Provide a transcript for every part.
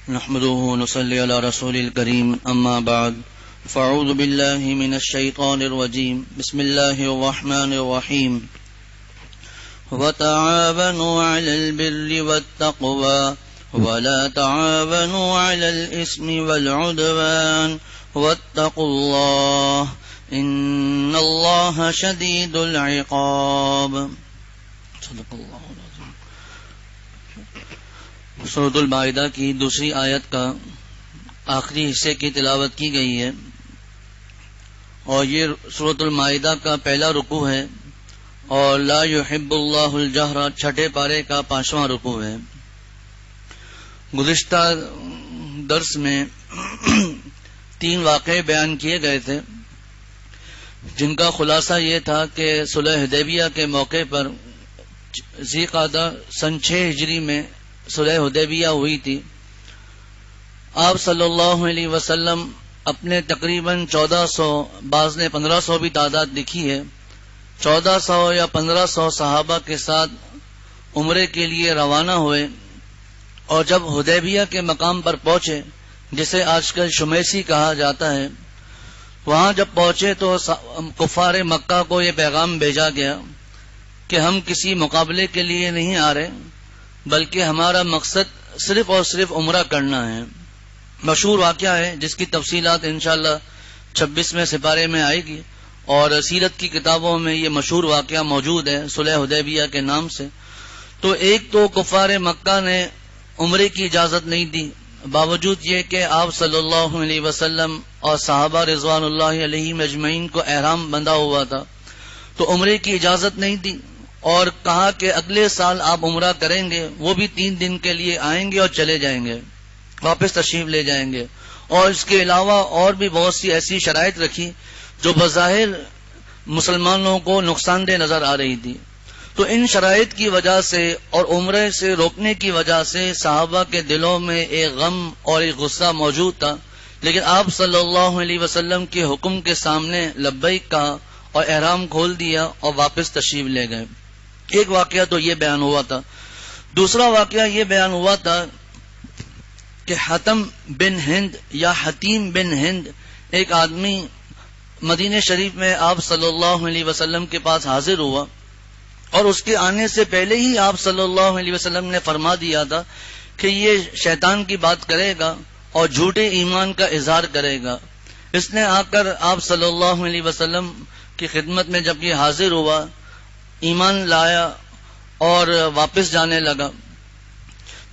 نحمده ونصلي على رسول الكريم أما بعد فأعوذ بالله من الشيطان الرجيم بسم الله الرحمن الرحيم وتعاونوا على البر والتقوى ولا تعاونوا على الإثم والعدوان واتقوا الله إن الله شديد العقاب صدق الله العظيم۔ سورۃ المائدہ کی دوسری آیت کا آخری حصے کی تلاوت کی گئی ہے اور یہ سورۃ المائدہ کا پہلا رکوع ہے اور لا يحب اللہ الجہر چھٹے پارے کا 5واں رکوع ہے۔ گزشتہ درس میں 3 واقعے بیان کیے گئے تھے جن کا خلاصہ یہ تھا کہ صلح حدیبیہ کے موقع پر ذی قعدہ سن 6 ہجری میں صلح حدیبیہ ہوئی تھی۔ آپ صلی اللہ علیہ وسلم اپنے تقریباً 1400 بعض نے 1500 بھی تعداد لکھی ہے 1400 یا 1500 صحابہ کے ساتھ عمرے کے لیے روانہ ہوئے اور جب حدیبیہ کے مقام پر پہنچے جسے آج کل شمیسی کہا جاتا ہے، وہاں جب پہنچے تو کفار مکہ کو یہ پیغام بھیجا گیا کہ ہم کسی مقابلے کے لیے نہیں آ رہے بلکہ ہمارا مقصد صرف اور صرف عمرہ کرنا ہے۔ مشہور واقعہ ہے جس کی تفصیلات انشاءاللہ 26ویں سپارے میں آئے گی اور سیرت کی کتابوں میں یہ مشہور واقعہ موجود ہے صلح حدیبیہ کے نام سے۔ تو ایک تو کفار مکہ نے عمرے کی اجازت نہیں دی، باوجود یہ کہ آپ صلی اللہ علیہ وسلم اور صحابہ رضوان اللہ علیہم اجمعین کو احرام بندھا ہوا تھا تو عمرے کی اجازت نہیں دی اور کہا کہ اگلے سال آپ عمرہ کریں گے، وہ بھی 3 دن کے لیے آئیں گے اور چلے جائیں گے، واپس تشریف لے جائیں گے، اور اس کے علاوہ اور بھی بہت سی ایسی شرائط رکھی جو بظاہر مسلمانوں کو نقصان دہ نظر آ رہی تھی۔ تو ان شرائط کی وجہ سے اور عمرے سے روکنے کی وجہ سے صحابہ کے دلوں میں ایک غم اور ایک غصہ موجود تھا، لیکن آپ صلی اللہ علیہ وسلم کے حکم کے سامنے لبیک کہا اور احرام کھول دیا اور واپس تشریف لے گئے۔ ایک واقعہ تو یہ بیان ہوا تھا۔ دوسرا واقعہ یہ بیان ہوا تھا کہ حتم بن ہند یا حتیم بن ہند ایک آدمی مدینہ شریف میں آپ صلی اللہ علیہ وسلم کے پاس حاضر ہوا اور اس کے آنے سے پہلے ہی آپ صلی اللہ علیہ وسلم نے فرما دیا تھا کہ یہ شیطان کی بات کرے گا اور جھوٹے ایمان کا اظہار کرے گا۔ اس نے آ کر آپ صلی اللہ علیہ وسلم کی خدمت میں جب یہ حاضر ہوا، ایمان لایا اور واپس جانے لگا۔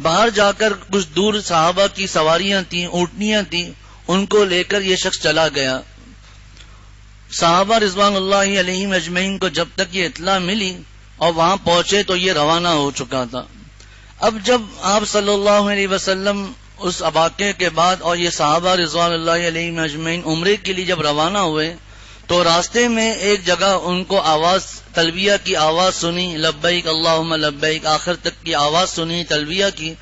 باہر جا کر کچھ دور صحابہ کی سواریاں تھیں، اونٹنیاں تھیں، ان کو لے کر یہ شخص چلا گیا۔ صحابہ رضوان اللہ علیہم اجمعین کو جب تک یہ اطلاع ملی اور وہاں پہنچے تو یہ روانہ ہو چکا تھا۔ اب جب آپ صلی اللہ علیہ وسلم اس واقعے کے بعد اور یہ صحابہ رضوان اللہ علیہم اجمعین عمرے کے لیے جب روانہ ہوئے تو راستے میں ایک جگہ ان کو آواز تلبیہ کی آواز سنی، لبیک اللہم لبیک آخر تک کی آواز سنی تلبیہ کی۔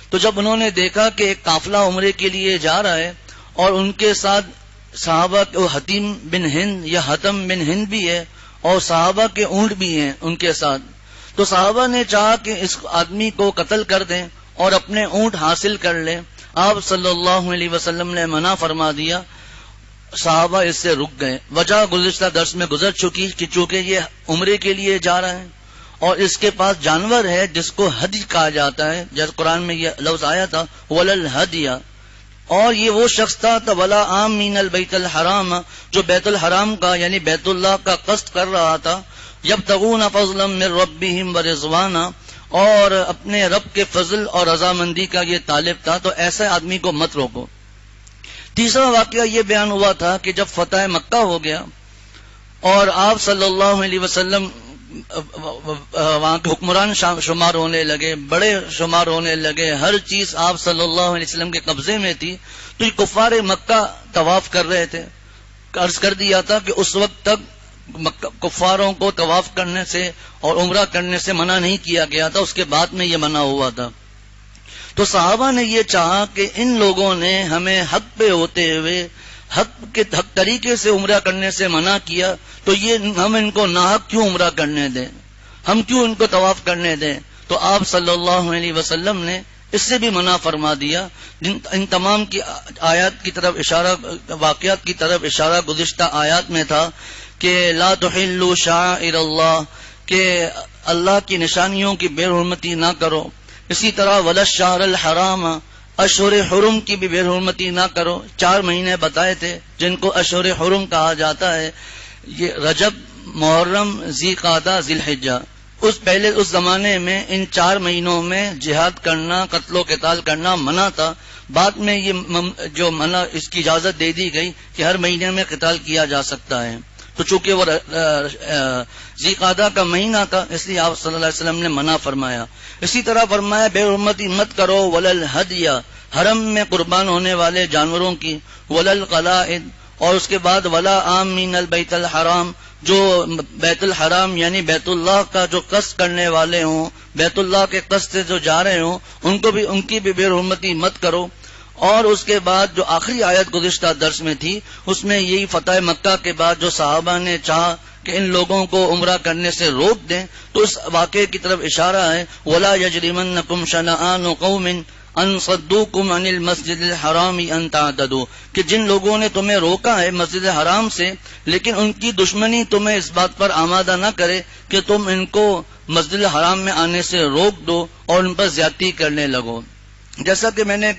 تو جب انہوں نے دیکھا کہ ایک قافلہ عمرے کے لیے جا رہا ہے اور ان کے ساتھ صحابہ حتیم بن ہند یا حتم بن ہند بھی ہے اور صحابہ کے اونٹ بھی ہیں ان کے ساتھ، تو صحابہ نے چاہا کہ اس آدمی کو قتل کر دیں اور اپنے اونٹ حاصل کر لیں۔ آپ صلی اللہ علیہ وسلم نے منع فرما دیا، صحابہ اس سے رک گئے۔ وجہ گزشتہ درس میں گزر چکی کہ چونکہ یہ عمرے کے لیے جا رہا ہے اور اس کے پاس جانور ہے جس کو ہدی کہا جاتا ہے، جیسے قرآن میں یہ لفظ آیا تھا وَلَلْ هَدْيَ، اور یہ وہ شخص تھا وَلَا آمِنَ الْبَيْتَ الْحَرَامَ جو بیت الحرام کا یعنی بیت اللہ کا قصد کر رہا تھا، يَبْتَغُونَ فَضْلًا مِّن رَبِّهِمْ وَرِضْوَانًا، اور اپنے رب کے فضل اور رضامندی کا یہ طالب تھا، تو ایسے آدمی کو مت روکو۔ تیسرا واقعہ یہ بیان ہوا تھا کہ جب فتح مکہ ہو گیا اور آپ صلی اللہ علیہ وسلم وہاں کے حکمران شمار ہونے لگے، بڑے شمار ہونے لگے، ہر چیز آپ صلی اللہ علیہ وسلم کے قبضے میں تھی، تو یہ کفار مکہ طواف کر رہے تھے۔ عرض کر دیا تھا کہ اس وقت تک کفاروں کو طواف کرنے سے اور عمرہ کرنے سے منع نہیں کیا گیا تھا، اس کے بعد میں یہ منع ہوا تھا۔ تو صحابہ نے یہ چاہا کہ ان لوگوں نے ہمیں حق پہ ہوتے ہوئے حق طریقے سے عمرہ کرنے سے منع کیا، تو یہ ہم ان کو ناحق کیوں عمرہ کرنے دیں، ہم کیوں ان کو طواف کرنے دیں؟ تو آپ صلی اللہ علیہ وسلم نے اس سے بھی منع فرما دیا. ان تمام کی آیات کی طرف اشارہ، واقعات کی طرف اشارہ گزشتہ آیات میں تھا کہ لا تحلوا شعائر اللہ، کہ اللہ کی نشانیوں کی بے حرمتی نہ کرو. اسی طرح ولا الشہر الحرام، اشہر حرم کی بھی بے حرمتی نہ کرو. 4 مہینے بتائے تھے جن کو اشہر حرم کہا جاتا ہے، یہ رجب، محرم، ذی قعدہ، ذی الحجہ. اس زمانے میں ان 4 مہینوں میں جہاد کرنا، قتل و قتال کرنا منع تھا. بعد میں یہ جو منع، اس کی اجازت دے دی گئی کہ ہر مہینے میں قتال کیا جا سکتا ہے. تو چونکہ وہ ذی قعدہ کا مہینہ تھا، اس لیے آپ صلی اللہ علیہ وسلم نے منع فرمایا. اسی طرح فرمایا بے حرمتی مت کرو ولا الہدی، حرم میں قربان ہونے والے جانوروں کی، ولا القلائد، اور اس کے بعد ولا آمین البیت الحرام، جو بیت الحرام یعنی بیت اللہ کا جو قصد کرنے والے ہوں، بیت اللہ کے قصد سے جو جا رہے ہوں، ان کی بھی بے حرمتی مت کرو. اور اس کے بعد جو آخری آیت گزشتہ درس میں تھی، اس میں یہی فتح مکہ کے بعد جو صحابہ نے چاہا کہ ان لوگوں کو عمرہ کرنے سے روک دیں، تو اس واقعے کی طرف اشارہ ہے وَلَا يَجْرِمَنَّكُمْ شَنَآنُ قَوْمٍ ان صدوکم عن المسجد الحرام ان تعتدوا، کہ جن لوگوں نے تمہیں روکا ہے مسجد حرام سے، لیکن ان کی دشمنی تمہیں اس بات پر آمادہ نہ کرے کہ تم ان کو مسجد الحرام میں آنے سے روک دو اور ان پر زیادتی کرنے لگو. جیسا کہ میں نے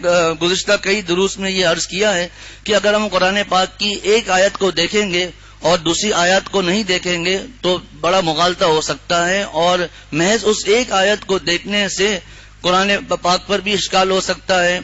گزشتہ کئی دروس میں یہ عرض کیا ہے کہ اگر ہم قرآن پاک کی ایک آیت کو دیکھیں گے اور دوسری آیت کو نہیں دیکھیں گے تو بڑا مغالطہ ہو سکتا ہے، اور محض اس ایک آیت کو دیکھنے سے قرآن پاک پر بھی اشکال ہو سکتا ہے،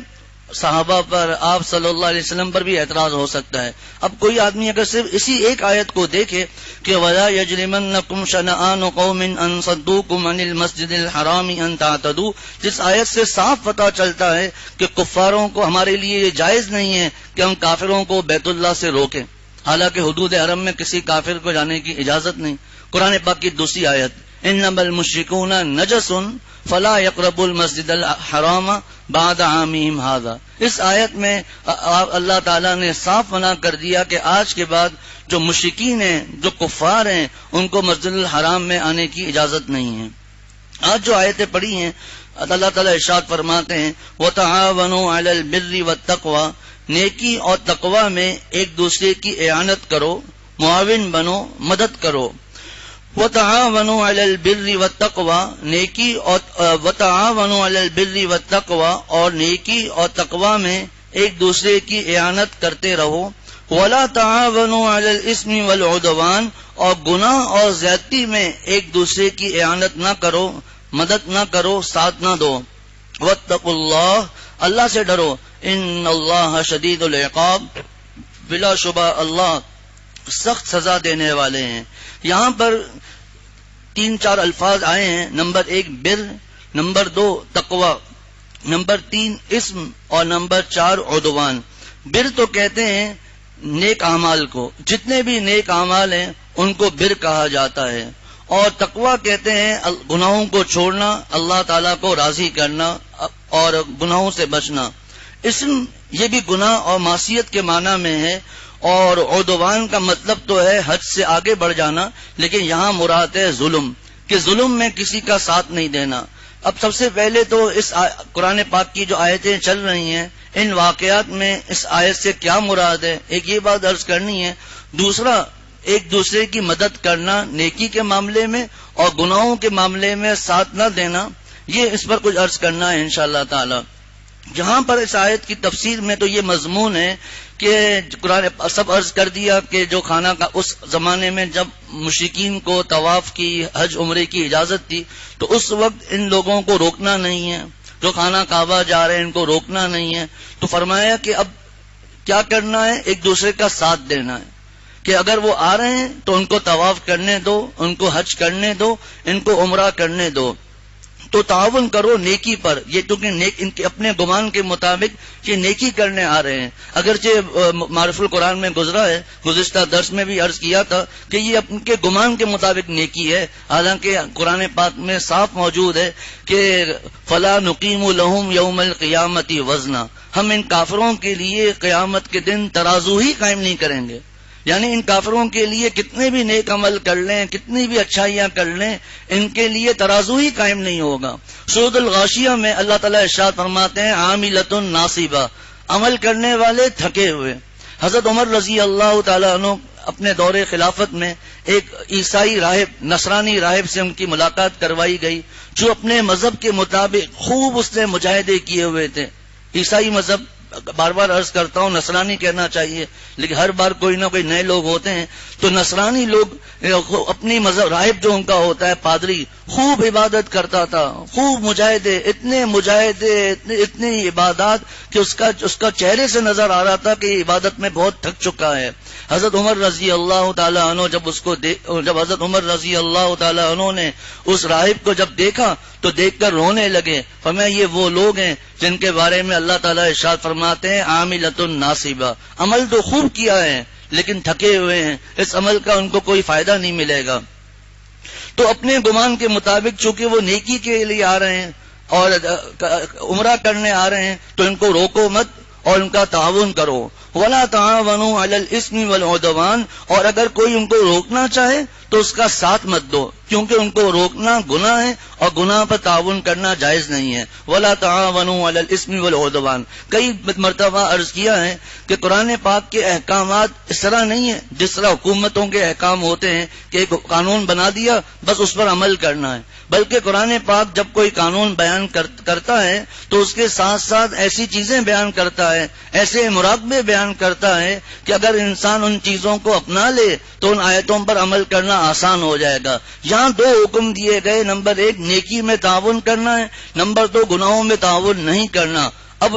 صحابہ پر، آپ صلی اللہ علیہ وسلم پر بھی اعتراض ہو سکتا ہے. اب کوئی آدمی اگر صرف اسی ایک آیت کو دیکھے کہ وَلَا يَجْرِمَنَّكُمْ شَنَآنُ قَوْمٍ أَن صَدُّوكُمْ عَنِ الْمَسْجِدِ الْحَرَامِ أَن تَعْتَدُوا، جس آیت سے صاف پتہ چلتا ہے کہ کفاروں کو، ہمارے لیے یہ جائز نہیں ہے کہ ہم کافروں کو بیت اللہ سے روکیں، حالانکہ حدود حرم میں کسی کافر کو جانے کی اجازت نہیں. قرآن پاک کی دوسری آیت انما المشرکون نجس فلا یقربوا المسجد الحرام بعد عامهم هذا، اس آیت میں اللہ تعالیٰ نے صاف منع کر دیا کہ آج کے بعد جو مشرکین ہیں، جو کفار ہیں، ان کو مسجد الحرام میں آنے کی اجازت نہیں ہے. آج جو آیتیں پڑھی ہیں اللہ تعالیٰ ارشاد فرماتے ہیں وَتَعَاوَنُوا عَلَى الْبِرِّ وَالتَّقْوَى، نیکی اور تقوی میں ایک دوسرے کی اعانت کرو، معاون بنو، مدد کرو. وَتَعَاوَنُوا عَلَى الْبِرِّ وَالتَّقْوَى، نیکی اور وَتَعَاوَنُوا عَلَى الْبِرِّ وَالتَّقْوَى، اور نیکی اور تقوی میں ایک دوسرے کی اعانت کرتے رہو. وَلَا تَعَاوَنُوا عَلَى الْإِثْمِ وَالْعُدْوَانِ، اور گناہ اور زیادتی میں ایک دوسرے کی اعانت نہ کرو، مدد نہ کرو، ساتھ نہ دو. وَاتَّقُوا اللَّهَ، اللہ سے ڈرو. ان اللہ شدید العقاب، بلا شبہ اللہ سخت سزا دینے والے ہیں. یہاں پر 3-4 الفاظ آئے ہیں، نمبر 1 بر، نمبر 2 تقوی، نمبر 3 اسم، اور نمبر 4 عدوان. بر تو کہتے ہیں نیک اعمال کو، جتنے بھی نیک اعمال ہیں ان کو بر کہا جاتا ہے. اور تقوی کہتے ہیں گناہوں کو چھوڑنا، اللہ تعالیٰ کو راضی کرنا اور گناہوں سے بچنا. اسم یہ بھی گناہ اور معصیت کے معنی میں ہے، اور عدوان کا مطلب تو ہے حد سے آگے بڑھ جانا، لیکن یہاں مراد ہے ظلم، کہ ظلم میں کسی کا ساتھ نہیں دینا. اب سب سے پہلے تو اس قرآن پاک کی جو آیتیں چل رہی ہیں ان واقعات میں اس آیت سے کیا مراد ہے، ایک یہ بات عرض کرنی ہے. دوسرا، ایک دوسرے کی مدد کرنا نیکی کے معاملے میں اور گناہوں کے معاملے میں ساتھ نہ دینا، یہ اس پر کچھ عرض کرنا ہے انشاءاللہ تعالی. جہاں پر اس آیت کی تفسیر میں تو یہ مضمون ہے کہ قرآن سب عرض کر دیا کہ جو خانہ کا اس زمانے میں جب مشرکین کو طواف کی، حج عمرے کی اجازت تھی، تو اس وقت ان لوگوں کو روکنا نہیں ہے، جو خانہ کعبہ جا رہے ہیں ان کو روکنا نہیں ہے. تو فرمایا کہ اب کیا کرنا ہے، ایک دوسرے کا ساتھ دینا ہے، کہ اگر وہ آ رہے ہیں تو ان کو طواف کرنے دو، ان کو حج کرنے دو، ان کو عمرہ کرنے دو. تو تعاون کرو نیکی پر، یہ کیونکہ ان کے اپنے گمان کے مطابق یہ نیکی کرنے آ رہے ہیں. اگرچہ معرف القرآن میں گزرا ہے، گزشتہ درس میں بھی عرض کیا تھا کہ یہ ان کے گمان کے مطابق نیکی ہے، حالانکہ قرآن پاک میں صاف موجود ہے کہ فلا نقیم لہم یوم القیامت وزنا، ہم ان کافروں کے لیے قیامت کے دن ترازو ہی قائم نہیں کریں گے. یعنی ان کافروں کے لیے کتنے بھی نیک عمل کر لیں، کتنی بھی اچھائیاں کر لیں، ان کے لیے ترازو ہی قائم نہیں ہوگا۔ سورۃ الغاشیہ میں اللہ تعالیٰ ارشاد فرماتے ہیں عاملۃ ناصبہ، عمل کرنے والے تھکے ہوئے۔ حضرت عمر رضی اللہ تعالیٰ عنہ اپنے دور خلافت میں ایک عیسائی راہب، نصرانی راہب سے ان کی ملاقات کروائی گئی، جو اپنے مذہب کے مطابق خوب اس نے مجاہدے کیے ہوئے تھے۔ عیسائی مذہب، بار بار عرض کرتا ہوں نصرانی کہنا چاہیے، لیکن ہر بار کوئی نہ کوئی نئے لوگ ہوتے ہیں، تو نصرانی لوگ اپنی مذہب، راہب جو ان کا ہوتا ہے پادری، خوب عبادت کرتا تھا، خوب مجاہدے، اتنے مجاہدے، اتنی عبادات کہ اس کا چہرے سے نظر آ رہا تھا کہ یہ عبادت میں بہت تھک چکا ہے۔ حضرت عمر رضی اللہ تعالی عنہ جب حضرت عمر رضی اللہ تعالی عنہ نے اس راہب کو جب دیکھا تو دیکھ کر رونے لگے، فرمایا یہ وہ لوگ ہیں جن کے بارے میں اللہ تعالیٰ ارشاد فرماتے ہیں عاملۃ ناصبہ، عمل تو خوب کیا ہے لیکن تھکے ہوئے ہیں، اس عمل کا ان کو کوئی فائدہ نہیں ملے گا۔ تو اپنے گمان کے مطابق چونکہ وہ نیکی کے لیے آ رہے ہیں اور عمرہ کرنے آ رہے ہیں تو ان کو روکو مت اور ان کا تعاون کرو۔ وَلَا تَعَاوَنُوا عَلَى الْإِثْمِ وَالْعُدْوَانِ، اور اگر کوئی ان کو روکنا چاہے تو اس کا ساتھ مت دو، کیونکہ ان کو روکنا گناہ ہے اور گناہ پر تعاون کرنا جائز نہیں ہے۔ وَلَا تَعَاوَنُوا عَلَى الْإِثْمِ وَالْعُدْوَانِ، کئی مرتبہ عرض کیا ہے کہ قرآن پاک کے احکامات اس طرح نہیں ہیں جس طرح حکومتوں کے احکام ہوتے ہیں کہ ایک قانون بنا دیا بس اس پر عمل کرنا ہے، بلکہ قرآن پاک جب کوئی قانون بیان کرتا ہے تو اس کے ساتھ ساتھ ایسی چیزیں بیان کرتا ہے، ایسے مراقبے بیان کرتا ہے کہ اگر انسان ان چیزوں کو اپنا لے تو ان آیتوں پر عمل کرنا آسان ہو جائے گا۔ یہاں دو حکم دیے گئے، نمبر 1 نیکی میں تعاون کرنا ہے، نمبر 2 گناہوں میں تعاون نہیں کرنا۔ اب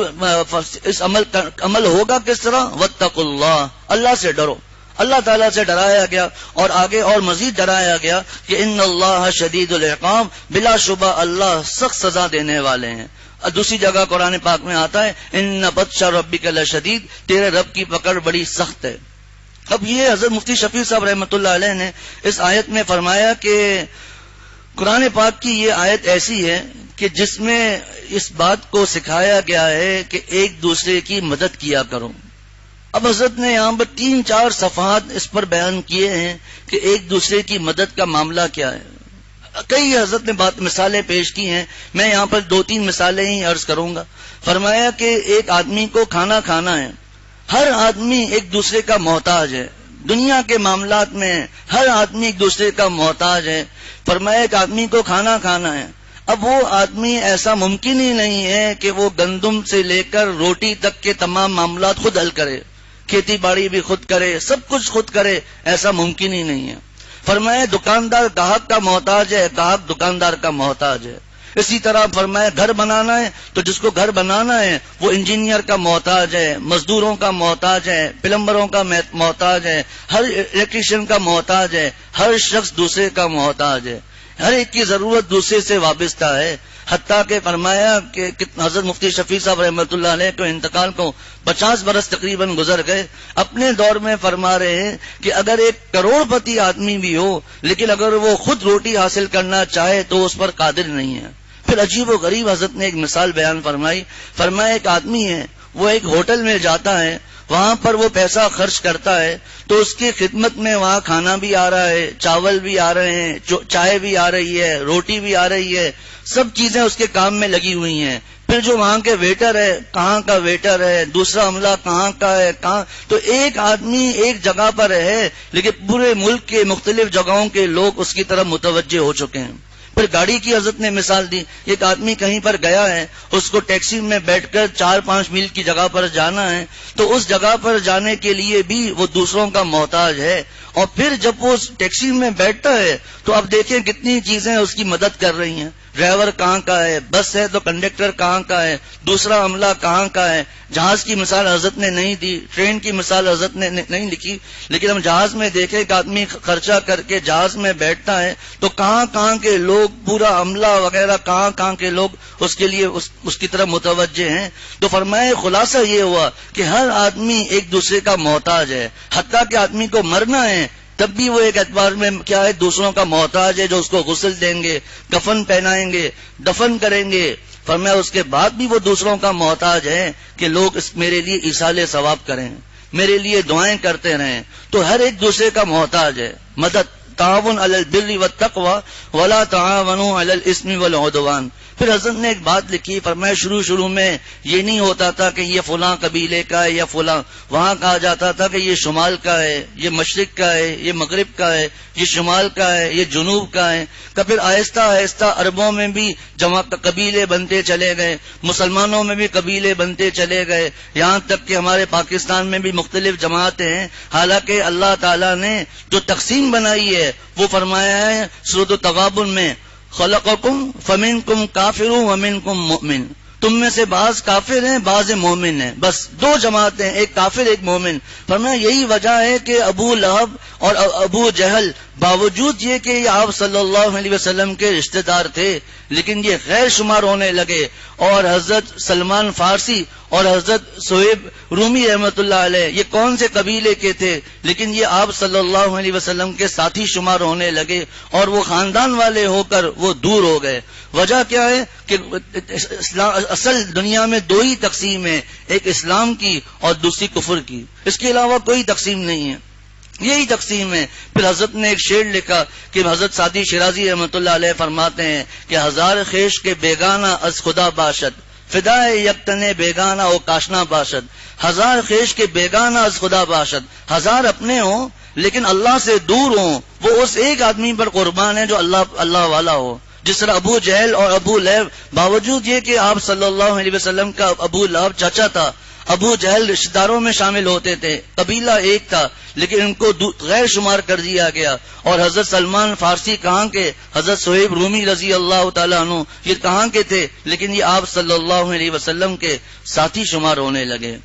اس عمل ہوگا کس طرح؟ واتقوا اللہ، اللہ سے ڈرو۔ اللہ تعالیٰ سے ڈرایا گیا اور آگے اور مزید ڈرایا گیا کہ ان اللہ شدید العقاب، بلا شبہ اللہ سخت سزا دینے والے ہیں۔ دوسری جگہ قرآن پاک میں آتا ہے ان بطش ربک لشدید، تیرے رب کی پکڑ بڑی سخت ہے۔ اب یہ حضرت مفتی شفیع صاحب رحمۃ اللہ علیہ نے اس آیت میں فرمایا کہ قرآن پاک کی یہ آیت ایسی ہے کہ جس میں اس بات کو سکھایا گیا ہے کہ ایک دوسرے کی مدد کیا کرو۔ اب حضرت نے یہاں پر 3-4 صفحات اس پر بیان کیے ہیں کہ ایک دوسرے کی مدد کا معاملہ کیا ہے۔ کئی حضرت نے مثالیں پیش کی ہیں، میں یہاں پر 2-3 مثالیں ہی عرض کروں گا۔ فرمایا کہ ایک آدمی کو کھانا کھانا ہے، ہر آدمی ایک دوسرے کا محتاج ہے، دنیا کے معاملات میں ہر آدمی ایک دوسرے کا محتاج ہے۔ فرمایا ایک آدمی کو کھانا کھانا ہے، اب وہ آدمی ایسا ممکن ہی نہیں ہے کہ وہ گندم سے لے کر روٹی تک کے تمام معاملات خود حل کرے، کھیتی باڑی بھی خود کرے، سب کچھ خود کرے، ایسا ممکن ہی نہیں ہے۔ فرمایا دکاندار گاہک کا محتاج ہے، گاہک دکاندار کا محتاج ہے۔ اسی طرح فرمایا گھر بنانا ہے تو جس کو گھر بنانا ہے وہ انجینئر کا محتاج ہے، مزدوروں کا محتاج ہے، پلمبروں کا محتاج ہے، ہر الیکٹریشین کا محتاج ہے، ہر شخص دوسرے کا محتاج ہے، ہر ایک کی ضرورت دوسرے سے وابستہ ہے۔ حتیٰ کہ فرمایا کہ حضرت مفتی شفیع صاحب رحمۃ اللہ علیہ کو انتقال کو 50 برس تقریباً گزر گئے، اپنے دور میں فرما رہے ہیں کہ اگر ایک کروڑ پتی آدمی بھی ہو لیکن اگر وہ خود روٹی حاصل کرنا چاہے تو اس پر قادر نہیں ہے۔ پھر عجیب و غریب حضرت نے ایک مثال بیان فرمائی، فرمایا ایک آدمی ہے، وہ ایک ہوٹل میں جاتا ہے، وہاں پر وہ پیسہ خرچ کرتا ہے تو اس کی خدمت میں وہاں کھانا بھی آ رہا ہے، چاول بھی آ رہے ہیں، چائے بھی آ رہی ہے، روٹی بھی آ رہی ہے، سب چیزیں اس کے کام میں لگی ہوئی ہیں۔ پھر جو وہاں کے ویٹر ہے، کہاں کا ویٹر ہے، دوسرا عملہ کہاں کا ہے، کہاں، تو ایک آدمی ایک جگہ پر ہے لیکن پورے ملک کے مختلف جگہوں کے لوگ اس کی طرف متوجہ ہو چکے ہیں۔ پھر گاڑی کی حضرت نے مثال دی، ایک آدمی کہیں پر گیا ہے، اس کو ٹیکسی میں بیٹھ کر 4-5 میل کی جگہ پر جانا ہے تو اس جگہ پر جانے کے لیے بھی وہ دوسروں کا محتاج ہے، اور پھر جب وہ ٹیکسی میں بیٹھتا ہے تو اب دیکھیں کتنی چیزیں اس کی مدد کر رہی ہیں۔ ڈرائیور کہاں کا ہے، بس ہے تو کنڈکٹر کہاں کا ہے، دوسرا عملہ کہاں کا ہے۔ جہاز کی مثال حضرت نے نہیں دی، ٹرین کی مثال حضرت نے نہیں لکھی، لیکن ہم جہاز میں دیکھیں کہ آدمی خرچہ کر کے جہاز میں بیٹھتا ہے تو کہاں کہاں کے لوگ، پورا عملہ وغیرہ کہاں کہاں کے لوگ اس کے لیے اس کی طرف متوجہ ہیں۔ تو فرمائے خلاصہ یہ ہوا کہ ہر آدمی ایک دوسرے کا محتاج ہے، حتیٰ کہ آدمی کو مرنا ہے تب بھی وہ ایک اعتبار میں کیا ہے، دوسروں کا محتاج ہے، جو اس کو غسل دیں گے، کفن پہنائیں گے، دفن کریں گے۔ فرمایا اس کے بعد بھی وہ دوسروں کا محتاج ہے کہ لوگ میرے لیے ایصال ثواب کریں۔ میرے لیے دعائیں کرتے رہیں. تو ہر ایک دوسرے کا محتاج ہے. مدد تعاون علی البر والتقوی ولا تعاونوا علی الاثم والعدوان. پھر حضرت نے ایک بات لکھی، فرمایا شروع میں یہ نہیں ہوتا تھا کہ یہ فلاں قبیلے کا ہے یا فلاں، وہاں کہا جاتا تھا کہ یہ شمال کا ہے، یہ مشرق کا ہے، یہ مغرب کا ہے، یہ شمال کا ہے، یہ جنوب کا ہے. پھر آہستہ آہستہ عربوں میں بھی قبیلے بنتے چلے گئے، مسلمانوں میں بھی قبیلے بنتے چلے گئے، یہاں تک کہ ہمارے پاکستان میں بھی مختلف جماعتیں ہیں. حالانکہ اللہ تعالیٰ نے جو تقسیم بنائی ہے وہ فرمایا ہے سورۃ التغابن میں، خلقکم فمنکم کافر ومنکم مؤمن. تم میں سے بعض کافر ہیں، بعض مومن ہیں. بس دو جماعتیں، ایک کافر ایک مومن. فرمایا یہی وجہ ہے کہ ابو لہب اور ابو جہل باوجود یہ کہ یہ آپ صلی اللہ علیہ وسلم کے رشتہ دار تھے لیکن یہ غیر شمار ہونے لگے. اور حضرت سلمان فارسی اور حضرت صہیب رومی رحمت اللہ علیہ یہ کون سے قبیلے کے تھے لیکن یہ آپ صلی اللہ علیہ وسلم کے ساتھی شمار ہونے لگے اور وہ خاندان والے ہو کر وہ دور ہو گئے. وجہ کیا ہے کہ اصل دنیا میں دو ہی تقسیم ہے، ایک اسلام کی اور دوسری کفر کی. اس کے علاوہ کوئی تقسیم نہیں ہے، یہی تقسیم ہے. پھر حضرت نے ایک شعر لکھا کہ حضرت سعدی شیرازی رحمۃ اللہ علیہ فرماتے ہیں کہ ہزار خیش کے بیگانہ از خدا باشد، فدائے یکتنے بیگانہ او کاشنا باشد. ہزار خیش کے بیگانہ از خدا باشد، ہزار اپنے ہوں لیکن اللہ سے دور ہوں، وہ اس ایک آدمی پر قربان ہے جو اللہ والا ہو. جس طرح ابو جہل اور ابو لہب باوجود یہ کہ آپ صلی اللہ علیہ وسلم کا ابو لہب چاچا تھا، ابو جہل رشتہ داروں میں شامل ہوتے تھے، قبیلہ ایک تھا لیکن ان کو غیر شمار کر دیا گیا. اور حضرت سلمان فارسی کہاں کے، حضرت صہیب رومی رضی اللہ تعالیٰ عنہ یہ کہاں کے تھے لیکن یہ آپ صلی اللہ علیہ وسلم کے ساتھی شمار ہونے لگے.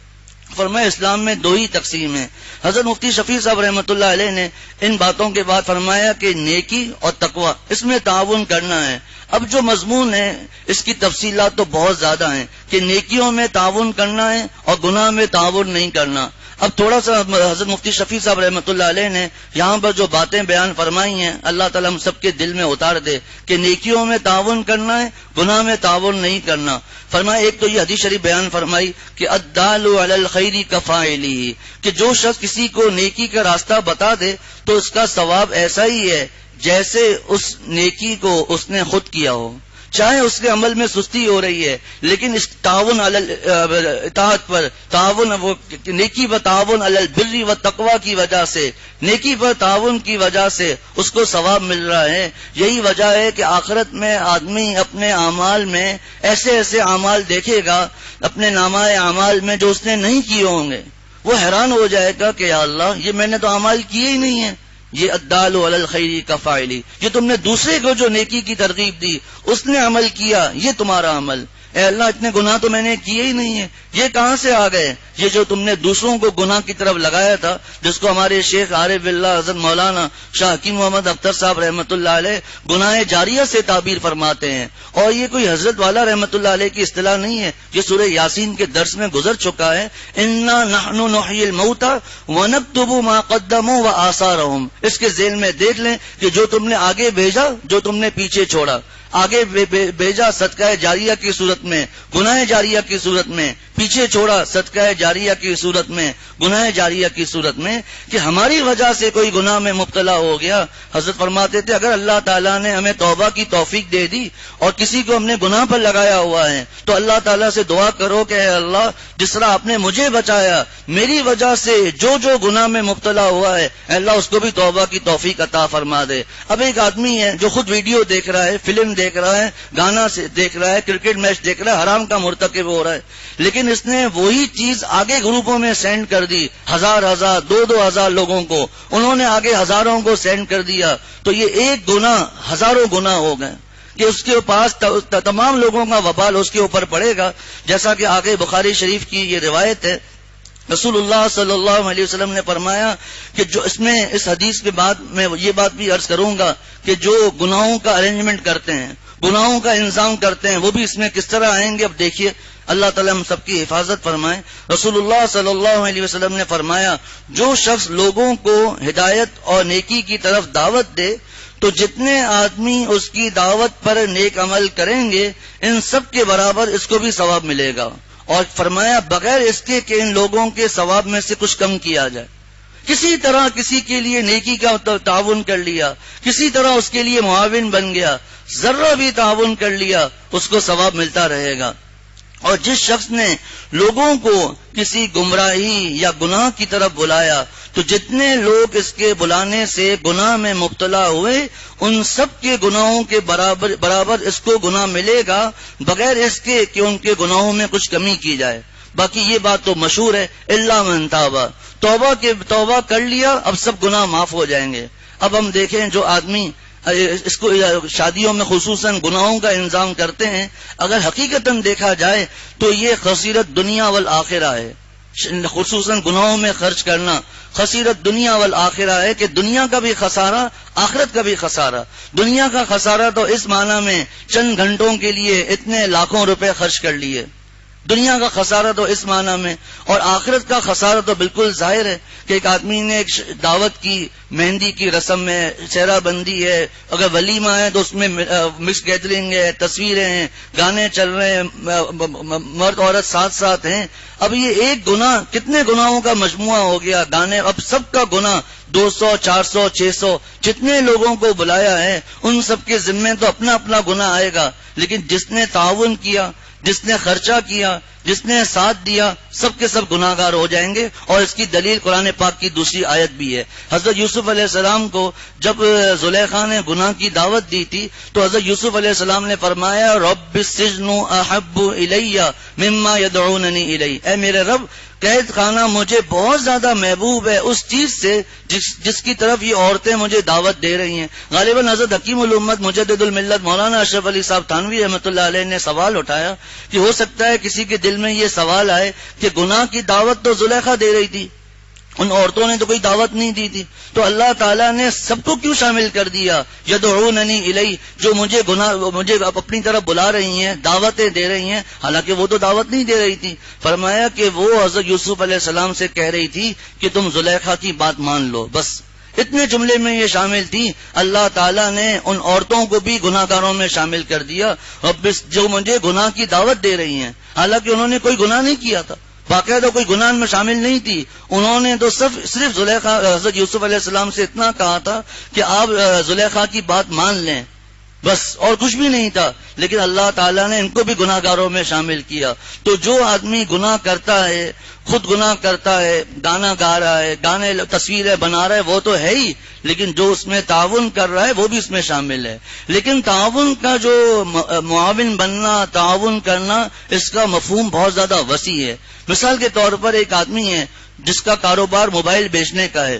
فرمایا اسلام میں دو ہی تقسیم ہیں. حضرت مفتی شفیع صاحب رحمۃ اللہ علیہ نے ان باتوں کے بعد فرمایا کہ نیکی اور تقوی اس میں تعاون کرنا ہے. اب جو مضمون ہے اس کی تفصیلات تو بہت زیادہ ہیں کہ نیکیوں میں تعاون کرنا ہے اور گناہ میں تعاون نہیں کرنا. اب تھوڑا سا حضرت مفتی شفیع صاحب رحمۃ اللہ علیہ نے یہاں پر جو باتیں بیان فرمائی ہیں اللہ تعالیٰ ہم سب کے دل میں اتار دے کہ نیکیوں میں تعاون کرنا ہے، گناہ میں تعاون نہیں کرنا. فرمایا ایک تو یہ حدیث شریف بیان فرمائی کہ الدال علی الخیر کفاعلہ، کہ جو شخص کسی کو نیکی کا راستہ بتا دے تو اس کا ثواب ایسا ہی ہے جیسے اس نیکی کو اس نے خود کیا ہو. چاہے اس کے عمل میں سستی ہو رہی ہے لیکن اس تعاون علی اطاعت پر، تعاون وہ نیکی پر تعاون علی البر والتقوی کی وجہ سے، نیکی پر تعاون کی وجہ سے اس کو ثواب مل رہا ہے. یہی وجہ ہے کہ آخرت میں آدمی اپنے اعمال میں ایسے ایسے اعمال دیکھے گا اپنے نامہ اعمال میں جو اس نے نہیں کیے ہوں گے. وہ حیران ہو جائے گا کہ یا اللہ یہ میں نے تو اعمال کیے ہی نہیں ہیں. یہ الدال علی الخیر کفاعلی، یہ تم نے دوسرے کو جو نیکی کی ترغیب دی اس نے عمل کیا، یہ تمہارا عمل. اے اللہ اتنے گناہ تو میں نے کیے ہی نہیں ہیں، یہ کہاں سے آ گئے؟ یہ جو تم نے دوسروں کو گناہ کی طرف لگایا تھا، جس کو ہمارے شیخ عارف باللہ حضرت مولانا شاہ حکیم محمد اختر صاحب رحمۃ اللہ علیہ گناہ جاریہ سے تعبیر فرماتے ہیں. اور یہ کوئی حضرت والا رحمۃ اللہ علیہ کی اصطلاح نہیں ہے، یہ سورہ یاسین کے درس میں گزر چکا ہے. انا نحن نحیی الموتى ونکتب ما قدموا وآثارهم. اس کے ذیل میں دیکھ لیں کہ جو تم نے آگے بھیجا، جو تم نے پیچھے چھوڑا. آگے بھیجا صدقہ جاریہ کی صورت میں، گناہ جاریہ کی صورت میں، پیچھے چھوڑا صدقہ جاریہ کی صورت میں، گناہ جاریہ کی صورت میں. کہ ہماری وجہ سے کوئی گناہ میں مبتلا ہو گیا، حضرت فرماتے تھے اگر اللہ تعالیٰ نے ہمیں توبہ کی توفیق دے دی اور کسی کو ہم نے گناہ پر لگایا ہوا ہے تو اللہ تعالیٰ سے دعا کرو کہ اے اللہ جس طرح آپ نے مجھے بچایا، میری وجہ سے جو جو گناہ میں مبتلا ہوا ہے اے اللہ اس کو بھی توبہ کی توفیق عطا فرما دے. اب ایک آدمی ہے جو خود ویڈیو دیکھ رہا ہے، فلم دیکھ رہا ہے، گانا دیکھ رہا ہے، کرکٹ میچ دیکھ رہا ہے، حرام کا مرتکب ہو رہا ہے، لیکن اس نے وہی چیز آگے گروپوں میں سینڈ کر دی، ہزار دو ہزار لوگوں کو انہوں نے آگے ہزاروں کو سینڈ کر دیا. تو یہ ایک گناہ ہزاروں گناہ ہو گئے کہ اس کے پاس تمام لوگوں کا وبال اس کے اوپر پڑے گا. جیسا کہ آگے بخاری شریف کی یہ روایت ہے، رسول اللہ صلی اللہ علیہ وسلم نے فرمایا کہ جو اس حدیث کے بعد میں یہ بات بھی عرض کروں گا کہ جو گناہوں کا ارینجمنٹ کرتے ہیں، گناہوں کا انتظام کرتے ہیں، وہ بھی اس میں کس طرح آئیں گے. اب دیکھیے اللہ تعالیٰ ہم سب کی حفاظت فرمائے. رسول اللہ صلی اللہ علیہ وسلم نے فرمایا جو شخص لوگوں کو ہدایت اور نیکی کی طرف دعوت دے تو جتنے آدمی اس کی دعوت پر نیک عمل کریں گے ان سب کے برابر اس کو بھی ثواب ملے گا اور فرمایا بغیر اس کے کہ ان لوگوں کے ثواب میں سے کچھ کم کیا جائے. کسی طرح کسی کے لیے نیکی کا تعاون کر لیا، کسی طرح اس کے لیے معاون بن گیا، ذرہ بھی تعاون کر لیا، اس کو ثواب ملتا رہے گا. اور جس شخص نے لوگوں کو کسی گمراہی یا گناہ کی طرف بلایا تو جتنے لوگ اس کے بلانے سے گناہ میں مبتلا ہوئے ان سب کے گناہوں کے برابر اس کو گناہ ملے گا، بغیر اس کے کہ ان کے گناہوں میں کچھ کمی کی جائے. باقی یہ بات تو مشہور ہے، الا من تابا، توبہ کر لیا اب سب گناہ معاف ہو جائیں گے. اب ہم دیکھیں جو آدمی اس کو شادیوں میں خصوصاً گناہوں کا انضام کرتے ہیں، اگر حقیقتاً دیکھا جائے تو یہ خسیرت دنیا والآخرہ ہے. خصوصاً گناہوں میں خرچ کرنا خسیرت دنیا والآخرہ ہے کہ دنیا کا بھی خسارہ، آخرت کا بھی خسارہ. دنیا کا خسارہ تو اس معنی میں چند گھنٹوں کے لیے اتنے لاکھوں روپے خرچ کر لیے، دنیا کا خسارہ تو اس معنی میں، اور آخرت کا خسارہ تو بالکل ظاہر ہے کہ ایک آدمی نے ایک دعوت کی، مہندی کی رسم میں چہرہ بندی ہے، اگر ولیمہ ہے تو اس میں مکس گیدرنگ ہے، تصویریں ہیں، گانے چل رہے ہیں، مرد عورت ساتھ ساتھ ہیں. اب یہ ایک گناہ کتنے گناہوں کا مجموعہ ہو گیا. گانے اب سب کا گناہ 200 400 600 جتنے لوگوں کو بلایا ہے ان سب کے ذمے تو اپنا اپنا گناہ آئے گا، لیکن جس نے تعاون کیا، جس نے خرچہ کیا، جس نے ساتھ دیا، سب کے سب گناہ گار ہو جائیں گے. اور اس کی دلیل قرآن پاک کی دوسری آیت بھی ہے. حضرت یوسف علیہ السلام کو جب زلیخا نے گناہ کی دعوت دی تھی تو حضرت یوسف علیہ السلام نے فرمایا رب السجن احب الی مما یدعوننی الی، اے میرے رب قید خانہ مجھے بہت زیادہ محبوب ہے اس چیز سے جس کی طرف یہ عورتیں مجھے دعوت دے رہی ہیں. غالباً حضرت حکیم الامت مجدد الملت مولانا اشرف علی صاحب تھانوی رحمۃ اللہ علیہ نے سوال اٹھایا کہ ہو سکتا ہے کسی کے دل میں یہ سوال آئے کہ گناہ کی دعوت تو زلیخا دے رہی تھی، ان عورتوں نے تو کوئی دعوت نہیں دی تھی، تو اللہ تعالیٰ نے سب کو کیوں شامل کر دیا؟ یدعوننی الی، جو مجھے اپنی طرف بلا رہی ہیں، دعوتیں دے رہی ہیں، حالانکہ وہ تو دعوت نہیں دے رہی تھی. فرمایا کہ وہ حضرت یوسف علیہ السلام سے کہہ رہی تھی کہ تم زلیخا کی بات مان لو. بس اتنے جملے میں یہ شامل تھی. اللہ تعالیٰ نے ان عورتوں کو بھی گناہ گاروں میں شامل کر دیا، جو مجھے گناہ کی دعوت دے رہی ہیں، حالانکہ انہوں نے کوئی گناہ نہیں کیا تھا، باقاعدہ کوئی گناہ میں شامل نہیں تھی. انہوں نے تو صرف زلیخا حضرت یوسف علیہ السلام سے اتنا کہا تھا کہ آپ زلیخا کی بات مان لیں، بس، اور کچھ بھی نہیں تھا. لیکن اللہ تعالیٰ نے ان کو بھی گناہ گاروں میں شامل کیا. تو جو آدمی گناہ کرتا ہے، خود گناہ کرتا ہے، گانا گا رہا ہے، گانے تصویریں بنا رہا ہے، وہ تو ہے ہی، لیکن جو اس میں تعاون کر رہا ہے وہ بھی اس میں شامل ہے. لیکن تعاون کا جو معاون بننا، تعاون کرنا، اس کا مفہوم بہت زیادہ وسیع ہے. مثال کے طور پر ایک آدمی ہے جس کا کاروبار موبائل بیچنے کا ہے.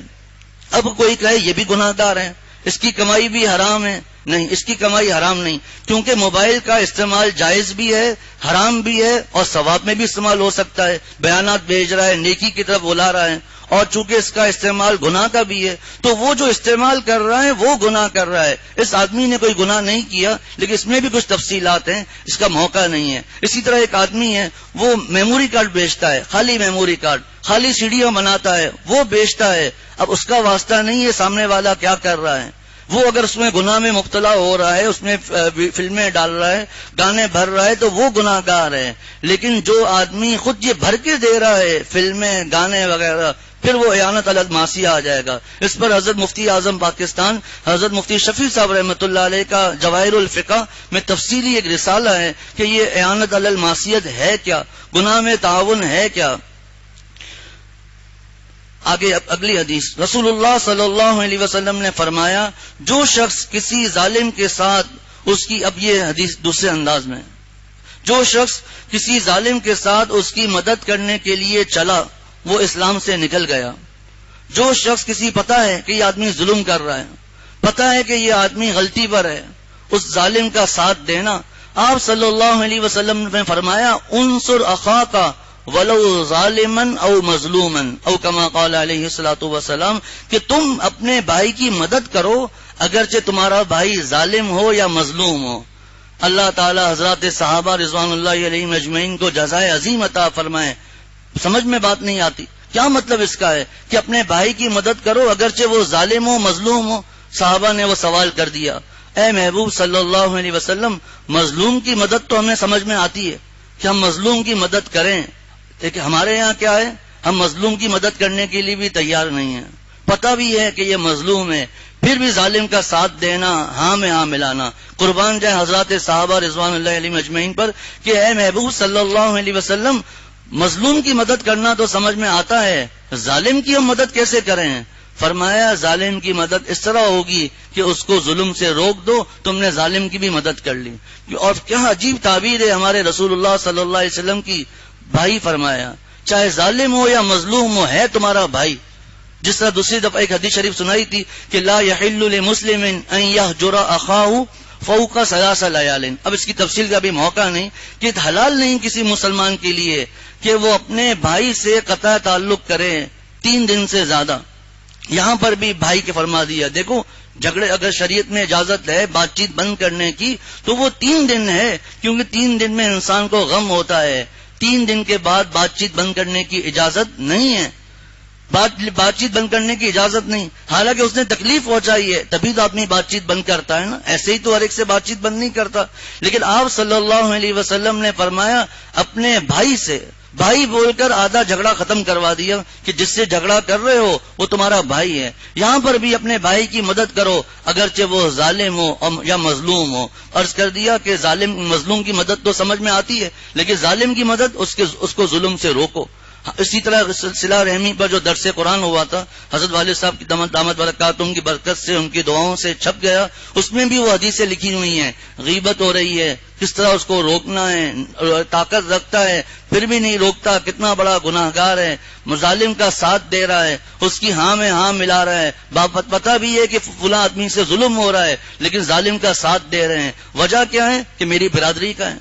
اب کوئی کہے یہ بھی گناہ گار ہے، اس کی کمائی بھی حرام ہے. نہیں، اس کی کمائی حرام نہیں، کیونکہ موبائل کا استعمال جائز بھی ہے، حرام بھی ہے، اور ثواب میں بھی استعمال ہو سکتا ہے. بیانات بھیج رہا ہے، نیکی کی طرف بلا رہا ہے، اور چونکہ اس کا استعمال گناہ کا بھی ہے تو وہ جو استعمال کر رہا ہے وہ گناہ کر رہا ہے. اس آدمی نے کوئی گناہ نہیں کیا، لیکن اس میں بھی کچھ تفصیلات ہیں، اس کا موقع نہیں ہے. اسی طرح ایک آدمی ہے، وہ میموری کارڈ بیچتا ہے، خالی میموری کارڈ، خالی سیڑیاں بناتا ہے، وہ بیچتا ہے. اب اس کا واسطہ نہیں ہے سامنے والا کیا کر رہا ہے. وہ اگر اس میں گناہ میں مبتلا ہو رہا ہے، اس میں فلمیں ڈال رہا ہے، گانے بھر رہا ہے، تو وہ گناہ گار ہے. لیکن جو آدمی خود یہ بھر کے دے رہا ہے فلمیں، گانے وغیرہ، پھر وہ اعانت علی المعصیہ آ جائے گا. اس پر حضرت مفتی اعظم پاکستان حضرت مفتی شفیع صاحب رحمۃ اللہ علیہ کا جواہر الفقہ میں تفصیلی ایک رسالہ ہے کہ یہ اعانت علی المعصیت ہے کیا، گناہ میں تعاون ہے کیا. آگے اگلی حدیث، رسول اللہ صلی اللہ علیہ وسلم نے فرمایا جو شخص کسی ظالم کے ساتھ اس کی، اب یہ حدیث دوسرے انداز میں، جو شخص کسی ظالم کے ساتھ اس کی مدد کرنے کے لیے چلا وہ اسلام سے نکل گیا. جو شخص کسی پتا ہے کہ یہ آدمی ظلم کر رہا ہے، پتا ہے کہ یہ آدمی غلطی پر ہے، اس ظالم کا ساتھ دینا. آپ صلی اللہ علیہ وسلم نے فرمایا انصر اخاک ولو ظالما او مظلوما او کما قال علیہ الصلوۃ والسلام، کہ تم اپنے بھائی کی مدد کرو اگرچہ تمہارا بھائی ظالم ہو یا مظلوم ہو. اللہ تعالی حضرات صحابہ رضوان اللہ علیہم اجمعین کو جزائے عظیم عطا فرمائے. سمجھ میں بات نہیں آتی کیا مطلب اس کا ہے کہ اپنے بھائی کی مدد کرو اگرچہ وہ ظالم ہو، مظلوم ہو. صحابہ نے وہ سوال کر دیا، اے محبوب صلی اللہ علیہ وسلم، مظلوم کی مدد تو ہمیں سمجھ میں آتی ہے، کہ ہم مظلوم کی مدد کریں، لیکن ہمارے یہاں کیا ہے، ہم مظلوم کی مدد کرنے کے لیے بھی تیار نہیں ہیں. پتہ بھی ہے کہ یہ مظلوم ہے، پھر بھی ظالم کا ساتھ دینا، ہاں میں ہاں ملانا. قربان جائیں حضرات صحابہ رضوان اللہ علیہم اجمعین پر کہ اے محبوب صلی اللہ علیہ وسلم، مظلوم کی مدد کرنا تو سمجھ میں آتا ہے، ظالم کی ہم مدد کیسے کریں؟ فرمایا ظالم کی مدد اس طرح ہوگی کہ اس کو ظلم سے روک دو، تم نے ظالم کی بھی مدد کر لی. اور کیا عجیب تعبیر ہے ہمارے رسول اللہ صلی اللہ علیہ وسلم کی. بھائی فرمایا، چاہے ظالم ہو یا مظلوم ہو، ہے تمہارا بھائی. جس طرح دوسری دفعہ ایک حدیث شریف سنائی تھی کہ لا یحل لمسلم ان یہجر اخاہ فوق ثلاث لیال. اب اس کی تفصیل کا بھی موقع نہیں کہ حلال نہیں کسی مسلمان کے لیے کہ وہ اپنے بھائی سے قطع تعلق کرے 3 دن سے زیادہ. یہاں پر بھی بھائی کے فرما دیا. دیکھو جھگڑے اگر شریعت میں اجازت ہے بات چیت بند کرنے کی تو وہ 3 دن ہے، کیونکہ 3 دن میں انسان کو غم ہوتا ہے. 3 دن کے بعد بات چیت بند کرنے کی اجازت نہیں ہے، بات چیت بند کرنے کی اجازت نہیں. حالانکہ اس نے تکلیف پہنچائی ہے تبھی تو آدمی بات چیت بند کرتا ہے نا، ایسے ہی تو ہر ایک سے بات چیت بند نہیں کرتا. لیکن آپ صلی اللہ علیہ وسلم نے فرمایا اپنے بھائی سے بھائی بول کر آدھا جھگڑا ختم کروا دیا کہ جس سے جھگڑا کر رہے ہو وہ تمہارا بھائی ہے. یہاں پر بھی اپنے بھائی کی مدد کرو اگرچہ وہ ظالم ہو یا مظلوم ہو. عرض کر دیا کہ ظالم مظلوم کی مدد تو سمجھ میں آتی ہے، لیکن ظالم کی مدد اس کو ظلم سے روکو. اسی طرح صلہ رحمی پر جو درس قرآن ہوا تھا حضرت والد صاحب کی دامت برکاتہم کی برکت سے ان کی دعاؤں سے چھپ گیا، اس میں بھی وہ حدیثیں لکھی ہوئی ہیں. غیبت ہو رہی ہے، کس طرح اس کو روکنا ہے، طاقت رکھتا ہے پھر بھی نہیں روکتا، کتنا بڑا گناہگار ہے. ظالم کا ساتھ دے رہا ہے، اس کی ہاں میں ہاں ملا رہا ہے، پتہ بھی ہے کہ فلاں آدمی سے ظلم ہو رہا ہے لیکن ظالم کا ساتھ دے رہے ہیں. وجہ کیا ہے کہ میری برادری کا ہے،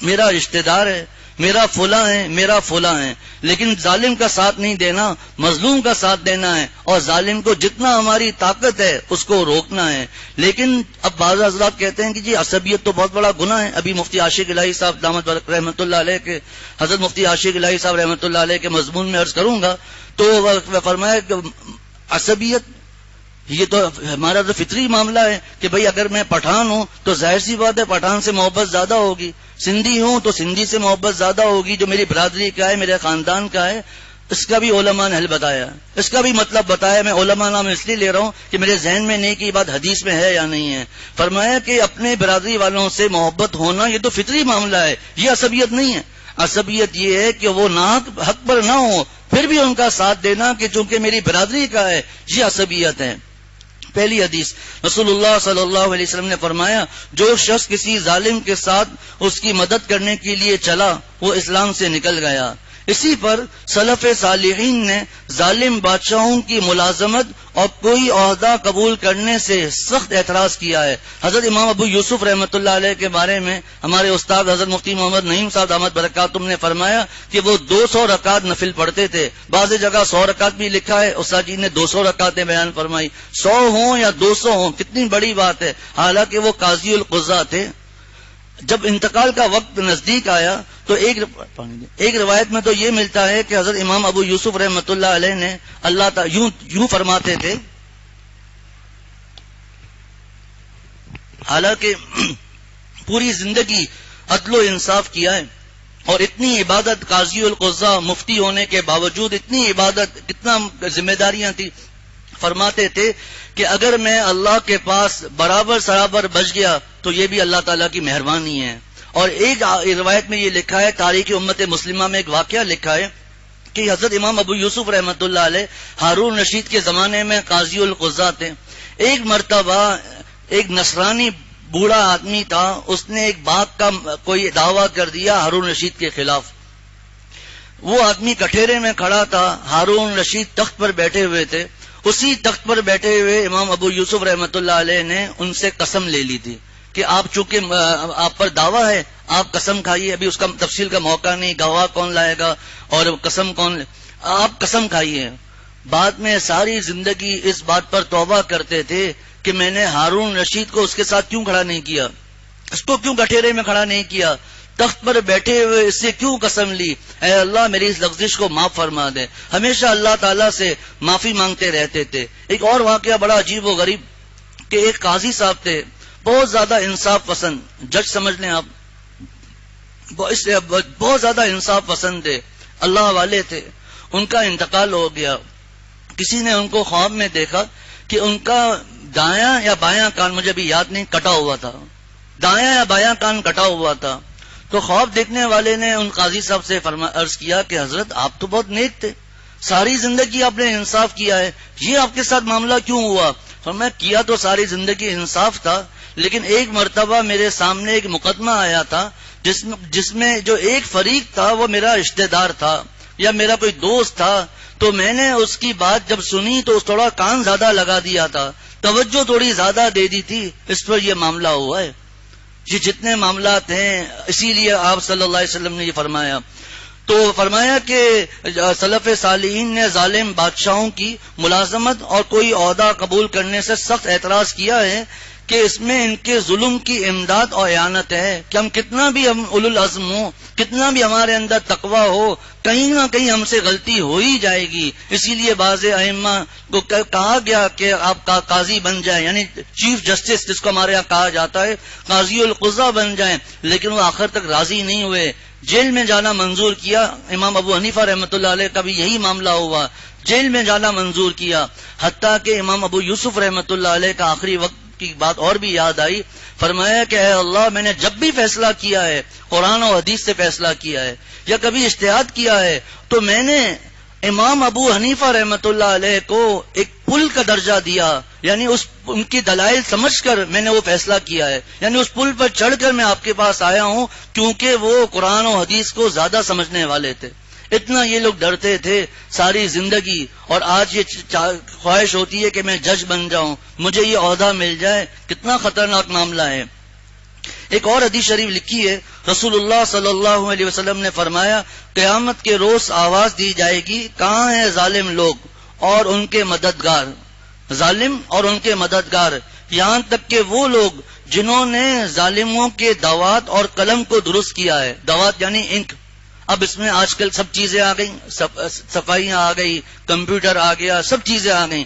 میرا رشتہ دار ہے، میرا فلاں ہے، میرا فلاں ہے. لیکن ظالم کا ساتھ نہیں دینا، مظلوم کا ساتھ دینا ہے، اور ظالم کو جتنا ہماری طاقت ہے اس کو روکنا ہے. لیکن اب بعض حضرات کہتے ہیں کہ جی عصبیت تو بہت بڑا گناہ ہے. ابھی مفتی عاشق الہی صاحب دامت رحمۃ اللہ علیہ کے حضرت مفتی عاشق الہی صاحب رحمۃ اللہ علیہ کے مضمون میں عرض کروں گا تو فرمایا کہ عصبیت یہ تو ہمارا تو فطری معاملہ ہے کہ بھئی اگر میں پٹھان ہوں تو ظاہر سی بات ہے پٹھان سے محبت زیادہ ہوگی، سندھی ہوں تو سندھی سے محبت زیادہ ہوگی، جو میری برادری کا ہے میرے خاندان کا ہے. اس کا بھی علماء نے حل بتایا، اس کا بھی مطلب بتایا. میں علماء نام اس لیے لے رہا ہوں کہ میرے ذہن میں نہیں کہ یہ بات حدیث میں ہے یا نہیں ہے. فرمایا کہ اپنے برادری والوں سے محبت ہونا یہ تو فطری معاملہ ہے، یہ عصبیت نہیں ہے. عصبیت یہ ہے کہ وہ ناحق حق پر نہ ہو پھر بھی ان کا ساتھ دینا کہ چونکہ میری برادری کا ہے، یہ عصبیت ہے. پہلی حدیث رسول اللہ صلی اللہ علیہ وسلم نے فرمایا جو شخص کسی ظالم کے ساتھ اس کی مدد کرنے کے لیے چلا وہ اسلام سے نکل گیا. اسی پر سلف صالحین نے ظالم بادشاہوں کی ملازمت اور کوئی عہدہ قبول کرنے سے سخت اعتراض کیا ہے. حضرت امام ابو یوسف رحمۃ اللہ علیہ کے بارے میں ہمارے استاد حضرت مفتی محمد نعیم صاحب دامت برکاتہم نے فرمایا کہ وہ 200 رکعت نفل پڑھتے تھے. بعض جگہ 100 رکعت بھی لکھا ہے، استاد جی نے 200 رکعتیں بیان فرمائی. 100 ہوں یا 200 ہوں کتنی بڑی بات ہے. حالانکہ وہ قاضی القضاء تھے. جب انتقال کا وقت نزدیک آیا تو ایک روایت میں تو یہ ملتا ہے کہ حضرت امام ابو یوسف رحمۃ اللہ علیہ نے اللہ تعالی یوں فرماتے تھے، حالانکہ پوری زندگی عدل و انصاف کیا ہے اور اتنی عبادت، قاضی القضاء مفتی ہونے کے باوجود اتنی عبادت، کتنا ذمہ داریاں تھی. فرماتے تھے کہ اگر میں اللہ کے پاس برابر سرابر بچ گیا تو یہ بھی اللہ تعالیٰ کی مہربانی ہے. اور ایک روایت میں یہ لکھا ہے، تاریخ امت مسلمہ میں ایک واقعہ لکھا ہے کہ حضرت امام ابو یوسف رحمۃ اللہ علیہ ہارون رشید کے زمانے میں قاضی القضاء تھے. ایک مرتبہ ایک نصرانی بوڑھا آدمی تھا، اس نے ایک بات کا کوئی دعویٰ کر دیا ہارون رشید کے خلاف. وہ آدمی کٹہرے میں کھڑا تھا، ہارون رشید تخت پر بیٹھے ہوئے تھے. اسی تخت پر بیٹھے ہوئے امام ابو یوسف رحمۃ اللہ علیہ نے ان سے قسم لے لی تھی کہ آپ چونکہ آپ پر دعویٰ ہے آپ قسم کھائیے. ابھی اس کا تفصیل کا موقع نہیں، گواہ کون لائے گا اور قسم کون آپ قسم کھائیے. بعد میں ساری زندگی اس بات پر توبہ کرتے تھے کہ میں نے ہارون رشید کو اس کے ساتھ کیوں کھڑا نہیں کیا، اس کو کیوں کٹہرے میں کھڑا نہیں کیا، تخت پر بیٹھے ہوئے اس سے کیوں قسم لی. اے اللہ میری اس لغزش کو معاف فرما دے. ہمیشہ اللہ تعالیٰ سے معافی مانگتے رہتے تھے. ایک اور واقعہ بڑا عجیب و غریب کہ ایک قاضی صاحب تھے، بہت زیادہ انصاف پسند جج سمجھ لیں آپ. بہت زیادہ انصاف پسند تھے، اللہ والے تھے. ان کا انتقال ہو گیا. کسی نے ان کو خواب میں دیکھا کہ ان کا دایاں یا بایاں کان، مجھے بھی یاد نہیں، کٹا ہوا تھا. دایاں یا بایاں کان کٹا ہوا تھا. تو خواب دیکھنے والے نے ان قاضی صاحب سے عرض کیا کہ حضرت آپ تو بہت نیک تھے، ساری زندگی آپ نے انصاف کیا ہے، یہ آپ کے ساتھ معاملہ کیوں ہوا؟ فرمایا کیا تو ساری زندگی انصاف تھا، لیکن ایک مرتبہ میرے سامنے ایک مقدمہ آیا تھا جس میں جو ایک فریق تھا وہ میرا رشتہ دار تھا یا میرا کوئی دوست تھا، تو میں نے اس کی بات جب سنی تو تھوڑا کان زیادہ لگا دیا تھا، توجہ تھوڑی زیادہ دے دی تھی، اس پر یہ معاملہ ہوا ہے. یہ جتنے معاملات ہیں، اسی لیے آپ صلی اللہ علیہ وسلم نے یہ فرمایا. تو فرمایا کہ سلف صالحین نے ظالم بادشاہوں کی ملازمت اور کوئی عہدہ قبول کرنے سے سخت اعتراض کیا ہے کہ اس میں ان کے ظلم کی امداد اور اعانت ہے، کہ ہم کتنا بھی ہم اولو العزم ہوں، کتنا بھی ہمارے اندر تقوی ہو، کہیں نہ کہیں ہم سے غلطی ہو ہی جائے گی. اسی لیے بعض ائمہ کو کہا گیا کہ آپ کا قاضی بن جائیں، یعنی چیف جسٹس جس کو ہمارے یہاں کہا جاتا ہے، قاضی القضا بن جائیں، لیکن وہ آخر تک راضی نہیں ہوئے، جیل میں جانا منظور کیا. امام ابو حنیفہ رحمۃ اللہ علیہ کا بھی یہی معاملہ ہوا، جیل میں جانا منظور کیا. حتیٰ کہ امام ابو یوسف رحمۃ اللہ علیہ کا آخری وقت کی بات اور بھی یاد آئی. فرمایا کہ اے اللہ، میں نے جب بھی فیصلہ کیا ہے قرآن و حدیث سے فیصلہ کیا ہے یا کبھی اجتہاد کیا ہے تو میں نے امام ابو حنیفہ رحمۃ اللہ علیہ کو ایک پل کا درجہ دیا، یعنی ان کی دلائل سمجھ کر میں نے وہ فیصلہ کیا ہے، یعنی اس پل پر چڑھ کر میں آپ کے پاس آیا ہوں، کیونکہ وہ قرآن و حدیث کو زیادہ سمجھنے والے تھے. اتنا یہ لوگ ڈرتے تھے ساری زندگی. اور آج یہ خواہش ہوتی ہے کہ میں جج بن جاؤں، مجھے یہ عہدہ مل جائے. کتنا خطرناک معاملہ ہے. ایک اور حدیث شریف لکھی ہے، رسول اللہ صلی اللہ علیہ وسلم نے فرمایا قیامت کے روز آواز دی جائے گی، کہاں ہیں ظالم لوگ اور ان کے مددگار، ظالم اور ان کے مددگار، یہاں تک کہ وہ لوگ جنہوں نے ظالموں کے دوات اور قلم کو درست کیا ہے. دوات یعنی انک. اب اس میں آج کل سب چیزیں آ گئی، صفائیاں آ گئی، کمپیوٹر آ گیا، سب چیزیں آ گئیں.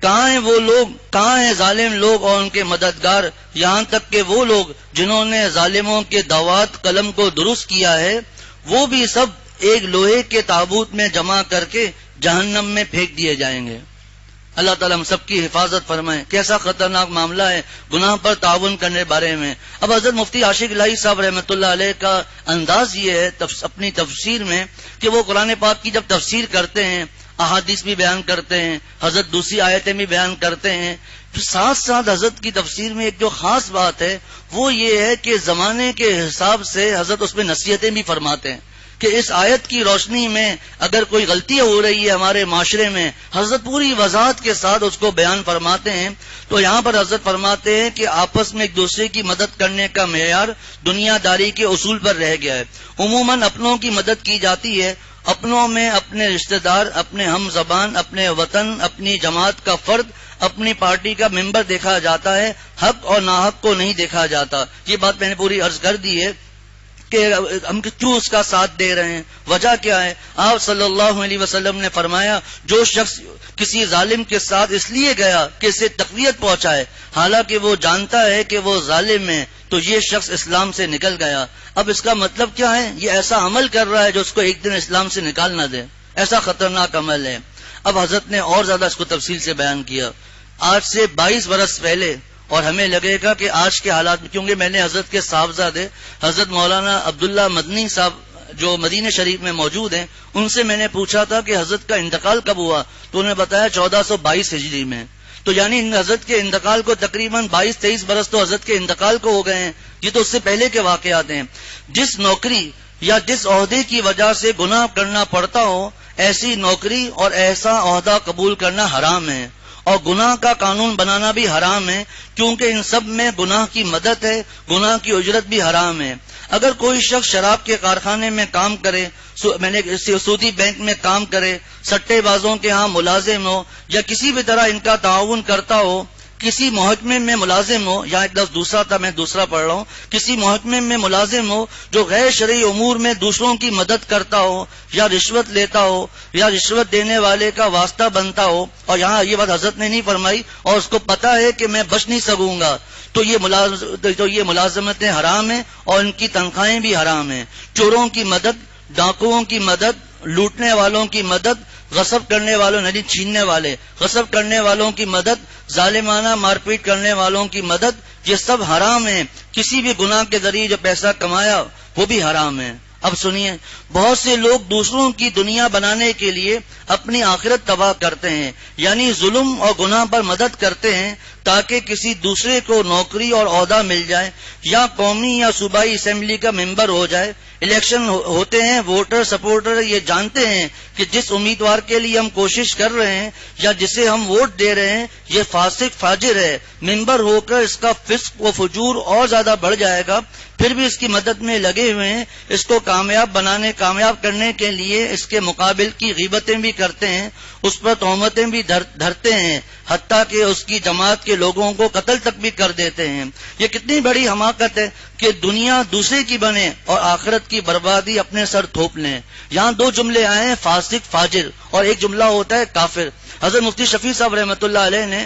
کہاں ہیں وہ لوگ، کہاں ہیں ظالم لوگ اور ان کے مددگار، یہاں تک کہ وہ لوگ جنہوں نے ظالموں کے دوات قلم کو درست کیا ہے، وہ بھی سب ایک لوہے کے تابوت میں جمع کر کے جہنم میں پھینک دیے جائیں گے. اللہ تعالیٰ ہم سب کی حفاظت فرمائے. کیسا خطرناک معاملہ ہے گناہ پر تعاون کرنے بارے میں. اب حضرت مفتی عاشق الہی صاحب رحمۃ اللہ علیہ کا انداز یہ ہے اپنی تفسیر میں کہ وہ قرآن پاک کی جب تفسیر کرتے ہیں، احادیث بھی بیان کرتے ہیں، حضرت دوسری آیتیں بھی بیان کرتے ہیں، تو ساتھ ساتھ حضرت کی تفسیر میں ایک جو خاص بات ہے وہ یہ ہے کہ زمانے کے حساب سے حضرت اس میں نصیحتیں بھی فرماتے ہیں کہ اس آیت کی روشنی میں اگر کوئی غلطی ہو رہی ہے ہمارے معاشرے میں، حضرت پوری وضاحت کے ساتھ اس کو بیان فرماتے ہیں. تو یہاں پر حضرت فرماتے ہیں کہ آپس میں ایک دوسرے کی مدد کرنے کا معیار دنیا داری کے اصول پر رہ گیا ہے. عموماً اپنوں کی مدد کی جاتی ہے، اپنوں میں اپنے رشتہ دار، اپنے ہم زبان، اپنے وطن، اپنی جماعت کا فرد، اپنی پارٹی کا ممبر دیکھا جاتا ہے، حق اور ناحق کو نہیں دیکھا جاتا. یہ بات میں نے پوری عرض کر دی ہے کہ ہم کیوں اس کا ساتھ دے رہے ہیں، وجہ کیا ہے. آپ صلی اللہ علیہ وسلم نے فرمایا جو شخص کسی ظالم کے ساتھ اس لیے گیا کہ اسے تقویت پہنچائے حالانکہ وہ جانتا ہے کہ وہ ظالم ہے، تو یہ شخص اسلام سے نکل گیا. اب اس کا مطلب کیا ہے؟ یہ ایسا عمل کر رہا ہے جو اس کو ایک دن اسلام سے نکال نہ دے. ایسا خطرناک عمل ہے. اب حضرت نے اور زیادہ اس کو تفصیل سے بیان کیا. آج سے 22 برس پہلے، اور ہمیں لگے گا کہ آج کے حالات میں، کیونکہ میں نے حضرت کے صاحبزادے حضرت مولانا عبداللہ مدنی صاحب جو مدینہ شریف میں موجود ہیں، ان سے میں نے پوچھا تھا کہ حضرت کا انتقال کب ہوا، تو انہوں نے بتایا 1422 ہجری میں. تو یعنی حضرت کے انتقال کو تقریباً 22-23 برس تو حضرت کے انتقال کو ہو گئے ہیں. یہ تو اس سے پہلے کے واقعات ہیں. جس نوکری یا جس عہدے کی وجہ سے گناہ کرنا پڑتا ہو، ایسی نوکری اور ایسا عہدہ قبول کرنا حرام ہے، اور گناہ کا قانون بنانا بھی حرام ہے، کیونکہ ان سب میں گناہ کی مدد ہے، گناہ کی اجرت بھی حرام ہے. اگر کوئی شخص شراب کے کارخانے میں کام کرے، سودی بینک میں کام کرے، سٹے بازوں کے ہاں ملازم ہو، یا کسی بھی طرح ان کا تعاون کرتا ہو، کسی محکمے میں ملازم ہو، یا ایک لفظ دوسرا تھا میں دوسرا پڑھ رہا ہوں، کسی محکمے میں ملازم ہو جو غیر شرعی امور میں دوسروں کی مدد کرتا ہو یا رشوت لیتا ہو یا رشوت دینے والے کا واسطہ بنتا ہو، اور یہاں یہ بات حضرت نے نہیں فرمائی، اور اس کو پتا ہے کہ میں بچ نہیں سکوں گا، تو یہ ملازمتیں حرام ہیں اور ان کی تنخواہیں بھی حرام ہیں۔ چوروں کی مدد، ڈاکوؤں کی مدد، لوٹنے والوں کی مدد، غصب کرنے والوں یعنی چھیننے والے، غصب کرنے والوں کی مدد، ظالمانہ مار پیٹ کرنے والوں کی مدد، یہ سب حرام ہیں۔ کسی بھی گناہ کے ذریعے جو پیسہ کمایا وہ بھی حرام ہے۔ اب سنیے، بہت سے لوگ دوسروں کی دنیا بنانے کے لیے اپنی آخرت تباہ کرتے ہیں، یعنی ظلم اور گناہ پر مدد کرتے ہیں تاکہ کسی دوسرے کو نوکری اور عہدہ مل جائے یا قومی یا صوبائی اسمبلی کا ممبر ہو جائے۔ الیکشن ہوتے ہیں، ووٹر سپورٹر یہ جانتے ہیں کہ جس امیدوار کے لیے ہم کوشش کر رہے ہیں یا جسے ہم ووٹ دے رہے ہیں یہ فاسق فاجر ہے، ممبر ہو کر اس کا فسق و فجور اور زیادہ بڑھ جائے گا، پھر بھی اس کی مدد میں لگے ہوئے ہیں، اس کو کامیاب کرنے کے لیے اس کے مقابل کی غیبتیں بھی کرتے ہیں، اس پر تہمتیں بھی دھرتے ہیں، حتیٰ کہ اس کی جماعت کے لوگوں کو قتل تک بھی کر دیتے ہیں۔ یہ کتنی بڑی حماقت ہے کہ دنیا دوسرے کی بنے اور آخرت کی بربادی اپنے سر تھوپ لیں۔ یہاں دو جملے آئے ہیں، فاسق فاجر، اور ایک جملہ ہوتا ہے کافر۔ حضرت مفتی شفیع صاحب رحمۃ اللہ علیہ نے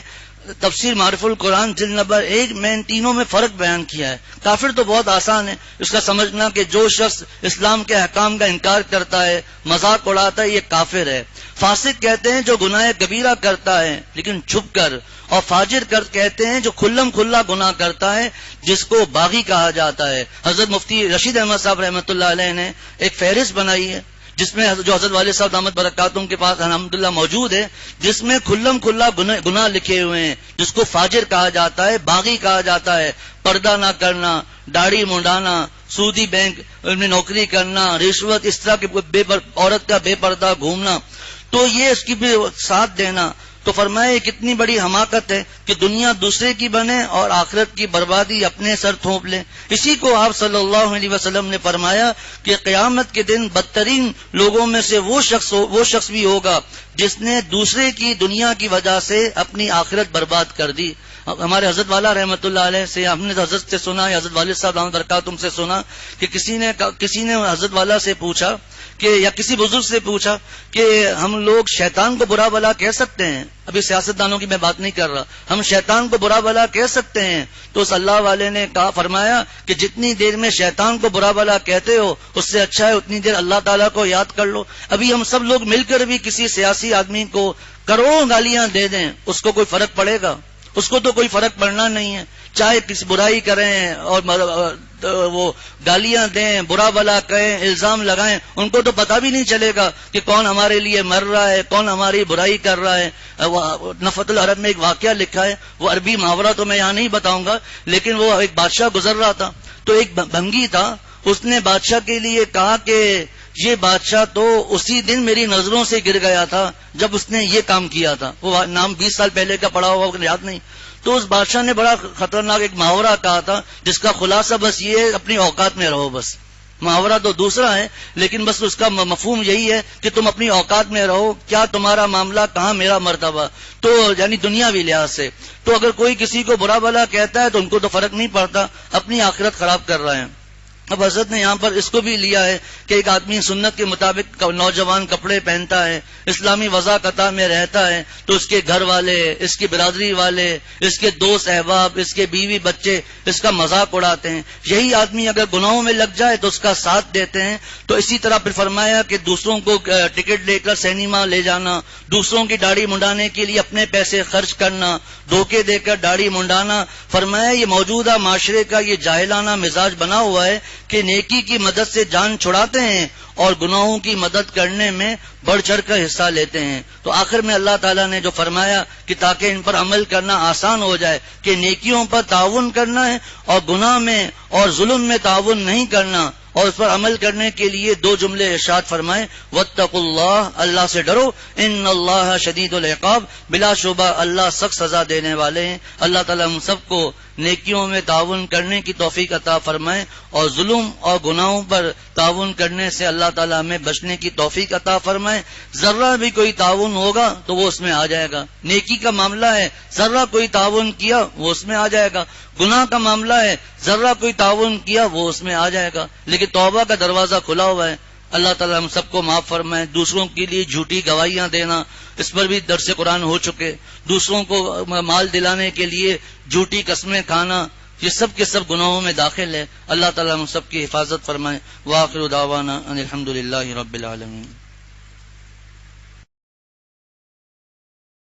تفسیر معرف القرآن جلد نمبر 1 میں ان تینوں میں فرق بیان کیا ہے۔ کافر تو بہت آسان ہے اس کا سمجھنا کہ جو شخص اسلام کے احکام کا انکار کرتا ہے، مذاق اڑاتا ہے، یہ کافر ہے۔ فاسق کہتے ہیں جو گناہ کبیرہ کرتا ہے لیکن چھپ کر، اور فاجر کہتے ہیں جو کھلم کھلا گناہ کرتا ہے جس کو باغی کہا جاتا ہے۔ حضرت مفتی رشید احمد صاحب رحمۃ اللہ علیہ نے ایک فہرست بنائی ہے جس میں جو حضرت والد صاحب دامت برکاتہم کے پاس الحمدللہ موجود ہے، جس میں کھلم کھلا گناہ لکھے ہوئے ہیں جس کو فاجر کہا جاتا ہے، باغی کہا جاتا ہے۔ پردہ نہ کرنا، داڑھی منڈانا، سودی بینک میں نوکری کرنا، رشوت، اس طرح کی عورت کا بے پردہ گھومنا، تو یہ اس کی بھی ساتھ دینا۔ تو فرمایا یہ کتنی بڑی حماقت ہے کہ دنیا دوسرے کی بنے اور آخرت کی بربادی اپنے سر تھوپ لے۔ اسی کو آپ صلی اللہ علیہ وسلم نے فرمایا کہ قیامت کے دن بدترین لوگوں میں سے وہ شخص بھی ہوگا جس نے دوسرے کی دنیا کی وجہ سے اپنی آخرت برباد کر دی۔ ہمارے حضرت والا رحمۃ اللہ علیہ سے ہم نے حضرت سے سنا، یا حضرت والد صاحب دامت برکاتہم سے سنا کہ کسی نے حضرت والا سے پوچھا کہ یا کسی بزرگ سے پوچھا کہ ہم لوگ شیطان کو برا بھلا کہہ سکتے ہیں؟ ابھی سیاست دانوں کی میں بات نہیں کر رہا، ہم شیطان کو برا بھلا کہہ سکتے ہیں؟ تو اس اللہ والے نے فرمایا کہ جتنی دیر میں شیطان کو برا بھلا کہتے ہو اس سے اچھا ہے اتنی دیر اللہ تعالیٰ کو یاد کر لو۔ ابھی ہم سب لوگ مل کر بھی کسی سیاسی آدمی کو کروڑوں گالیاں دے دیں، اس کو کوئی فرق پڑے گا؟ اس کو تو کوئی فرق پڑنا نہیں ہے، چاہے کسی برائی کریں اور وہ گالیاں دیں، برا بھلا کہیں، الزام لگائیں، ان کو تو پتہ بھی نہیں چلے گا کہ کون ہمارے لیے مر رہا ہے، کون ہماری برائی کر رہا ہے۔ نفت العرب میں ایک واقعہ لکھا ہے، وہ عربی محاورہ تو میں یہاں نہیں بتاؤں گا، لیکن وہ ایک بادشاہ گزر رہا تھا تو ایک بھنگی تھا، اس نے بادشاہ کے لیے کہا کہ یہ بادشاہ تو اسی دن میری نظروں سے گر گیا تھا جب اس نے یہ کام کیا تھا۔ وہ نام 20 سال پہلے کا پڑا ہوا یاد نہیں۔ تو اس بادشاہ نے بڑا خطرناک ایک محاورہ کہا تھا جس کا خلاصہ بس یہ ہے، اپنی اوقات میں رہو۔ بس محاورہ تو دوسرا ہے لیکن بس اس کا مفہوم یہی ہے کہ تم اپنی اوقات میں رہو، کیا تمہارا معاملہ، کہاں میرا مرتبہ، تو یعنی دنیاوی لحاظ سے۔ تو اگر کوئی کسی کو برا بھلا کہتا ہے تو ان کو تو فرق نہیں پڑتا، اپنی آخرت خراب کر رہے ہیں۔ اب حضرت نے یہاں پر اس کو بھی لیا ہے کہ ایک آدمی سنت کے مطابق نوجوان کپڑے پہنتا ہے، اسلامی وضاقتہ میں رہتا ہے، تو اس کے گھر والے، اس کی برادری والے، اس کے دوست احباب، اس کے بیوی بچے اس کا مذاق اڑاتے ہیں۔ یہی آدمی اگر گناہوں میں لگ جائے تو اس کا ساتھ دیتے ہیں۔ تو اسی طرح پھر فرمایا کہ دوسروں کو ٹکٹ لے کر سینما لے جانا، دوسروں کی داڑھی منڈانے کے لیے اپنے پیسے خرچ کرنا، دھوکے دے کر داڑھی منڈانا، فرمایا یہ موجودہ معاشرے کا یہ جاہلانہ مزاج بنا ہوا ہے کہ نیکی کی مدد سے جان چھڑاتے ہیں اور گناہوں کی مدد کرنے میں بڑھ چڑھ کر حصہ لیتے ہیں۔ تو آخر میں اللہ تعالیٰ نے جو فرمایا کہ تاکہ ان پر عمل کرنا آسان ہو جائے کہ نیکیوں پر تعاون کرنا ہے اور گناہ میں اور ظلم میں تعاون نہیں کرنا، اور اس پر عمل کرنے کے لیے دو جملے ارشاد فرمائے، واتقوا اللہ، اللہ سے ڈرو، ان اللہ شدید العقاب، بلا شبہ اللہ سخت سزا دینے والے ہیں۔ اللہ تعالیٰ ہم سب کو نیکیوں میں تعاون کرنے کی توفیق عطا فرمائے، اور ظلم اور گناہوں پر تعاون کرنے سے اللہ تعالیٰ ہمیں بچنے کی توفیق عطا فرمائے۔ ذرہ بھی کوئی تعاون ہوگا تو وہ اس میں آ جائے گا، نیکی کا معاملہ ہے، ذرہ کوئی تعاون کیا وہ اس میں آ جائے گا، گناہ کا معاملہ ہے، ذرہ کوئی تعاون کیا وہ اس میں آ جائے گا، لیکن توبہ کا دروازہ کھلا ہوا ہے۔ اللہ تعالیٰ ہم سب کو معاف فرمائے۔ دوسروں کے لیے جھوٹی گواہیاں دینا، اس پر بھی درس قرآن ہو چکے، دوسروں کو مال دلانے کے لیے جھوٹی قسمیں کھانا، یہ سب کے سب گناہوں میں داخل ہے۔ اللہ تعالیٰ ہم سب کی حفاظت فرمائے۔ وآخر دعوانا ان الحمد للہ رب العالمین۔